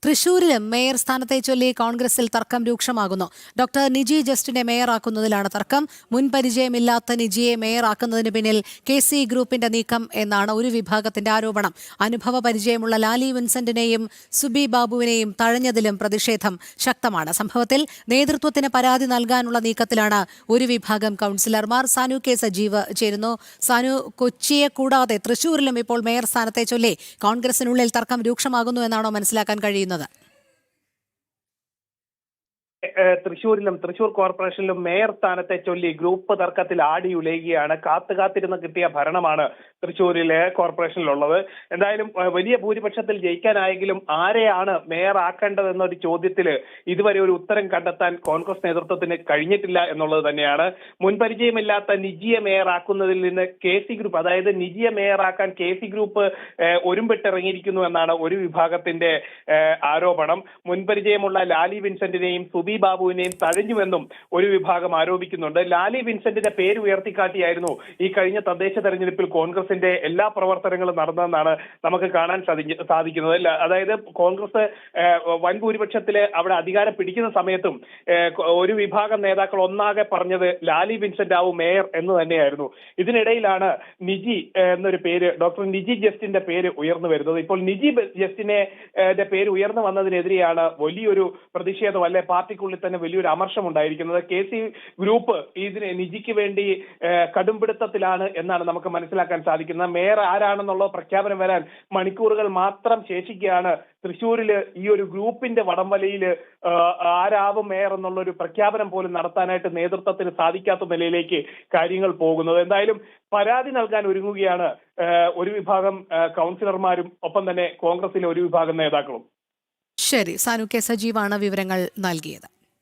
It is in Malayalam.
തൃശൂരിലും മേയർ സ്ഥാനത്തെ ചൊല്ലി കോൺഗ്രസിൽ തർക്കം രൂക്ഷമാകുന്നു. ഡോക്ടർ നിജി ജസ്റ്റിനെ മേയറാക്കുന്നതിലാണ് തർക്കം. മുൻപരിചയമില്ലാത്ത നിജിയെ മേയറാക്കുന്നതിന് പിന്നിൽ KC ഗ്രൂപ്പിന്റെ നീക്കം എന്നാണ് ഒരു വിഭാഗത്തിന്റെ ആരോപണം. അനുഭവ പരിചയമുള്ള ലാലി വിൻസെന്റിനെയും സുബി ബാബുവിനെയും തഴഞ്ഞതിലും പ്രതിഷേധം ശക്തമാണ്. സംഭവത്തിൽ നേതൃത്വത്തിന് പരാതി നൽകാനുള്ള നീക്കത്തിലാണ് ഒരു വിഭാഗം കൌൺസിലർമാർ. സാനു കെ സജീവ് ചേരുന്നു. സാനു, കൊച്ചിയെ കൂടാതെ തൃശൂരിലും ഇപ്പോൾ മേയർ സ്ഥാനത്തെ ചൊല്ലി കോൺഗ്രസിനുള്ളിൽ തർക്കം രൂക്ഷമാകുന്നു എന്നാണോ മനസ്സിലാക്കാൻ കഴിയുന്നത്? തൃശൂരിലും തൃശൂർ കോർപ്പറേഷനിലും മേയർ സ്ഥാനത്തെ ചൊല്ലി ഗ്രൂപ്പ് തർക്കത്തിൽ ആടിയുലയുകയാണ്. കാത്തുകാത്തിരുന്ന് കിട്ടിയ ഭരണമാണ് തൃശൂരിലെ കോർപ്പറേഷനിലുള്ളത്. എന്തായാലും വലിയ ഭൂരിപക്ഷത്തിൽ ജയിക്കാനായെങ്കിലും ആരെയാണ് മേയർ ആക്കേണ്ടതെന്നൊരു ചോദ്യത്തില് ഇതുവരെ ഒരു ഉത്തരം കണ്ടെത്താൻ കോൺഗ്രസ് നേതൃത്വത്തിന് കഴിഞ്ഞിട്ടില്ല എന്നുള്ളത് തന്നെയാണ്. മുൻപരിചയമില്ലാത്ത നിജിയെ മേയർ ആക്കുന്നതിൽ നിന്ന് KC ഗ്രൂപ്പ്, അതായത് നിജിയെ മേയർ ആക്കാൻ KC ഗ്രൂപ്പ് ഒരുമ്പിട്ടിറങ്ങിയിരിക്കുന്നു എന്നാണ് ഒരു വിഭാഗത്തിന്റെ ആരോപണം. മുൻപരിചയമുള്ള ലാലി വിൻസെന്റിനെയും സുബി ബാബുവിനെയും തഴഞ്ഞുവെന്നും ഒരു വിഭാഗം ആരോപിക്കുന്നുണ്ട്. ലാലി വിൻസെന്റിന്റെ പേര് ഉയർത്തിക്കാട്ടിയായിരുന്നു ഈ കഴിഞ്ഞ തദ്ദേശ തെരഞ്ഞെടുപ്പിൽ കോൺഗ്രസിന്റെ എല്ലാ പ്രവർത്തനങ്ങളും നടന്നതെന്നാണ് നമുക്ക് കാണാൻ സാധിക്കുന്നത്. അതായത് കോൺഗ്രസ് വൻ ഭൂരിപക്ഷത്തില് അവിടെ അധികാരം പിടിക്കുന്ന സമയത്തും ഒരു വിഭാഗം നേതാക്കൾ ഒന്നാകെ പറഞ്ഞത് ലാലി വിൻസെന്റ് ആവും മേയർ എന്ന് തന്നെയായിരുന്നു. ഇതിനിടയിലാണ് നിജി എന്നൊരു പേര്, ഡോക്ടർ നിജി ജസ്റ്റിന്റെ പേര് ഉയർന്നു വരുന്നത്. ഇപ്പോൾ നിജി ജസ്റ്റിനെ പേര് ഉയർന്നു വന്നതിനെതിരെയാണ് വലിയൊരു പ്രതിഷേധം, അല്ലെ പാർട്ടിക്കുള്ളിൽ തന്നെ വലിയൊരു അമർഷം ഉണ്ടായിരിക്കുന്നത്. KC ഗ്രൂപ്പ് ഇതിന് നിജിക്ക് വേണ്ടി കടുംപിടുത്തത്തിലാണ് എന്നാണ് നമുക്ക് മനസ്സിലാക്കാൻ സാധിക്കുന്നത്. മേയർ ആരാണെന്നുള്ള പ്രഖ്യാപനം വരാൻ മണിക്കൂറുകൾ മാത്രം ശേഷിക്കുകയാണ്. തൃശ്ശൂരില് ഈ ഒരു ഗ്രൂപ്പിന്റെ വടംവലിയിൽ ആരാവും മേയർ എന്നുള്ള ഒരു പ്രഖ്യാപനം പോലും നടത്താനായിട്ട് നേതൃത്വത്തിന് സാധിക്കാത്ത നിലയിലേക്ക് കാര്യങ്ങൾ പോകുന്നത്. എന്തായാലും പരാതി നൽകാൻ ഒരുങ്ങുകയാണ് ഒരു വിഭാഗം കൗൺസിലർമാരും ഒപ്പം തന്നെ കോൺഗ്രസിലെ ഒരു വിഭാഗം നേതാക്കളും. ശരി, സാനു കെ സജീവാണ് വിവരങ്ങൾ നൽകിയത്.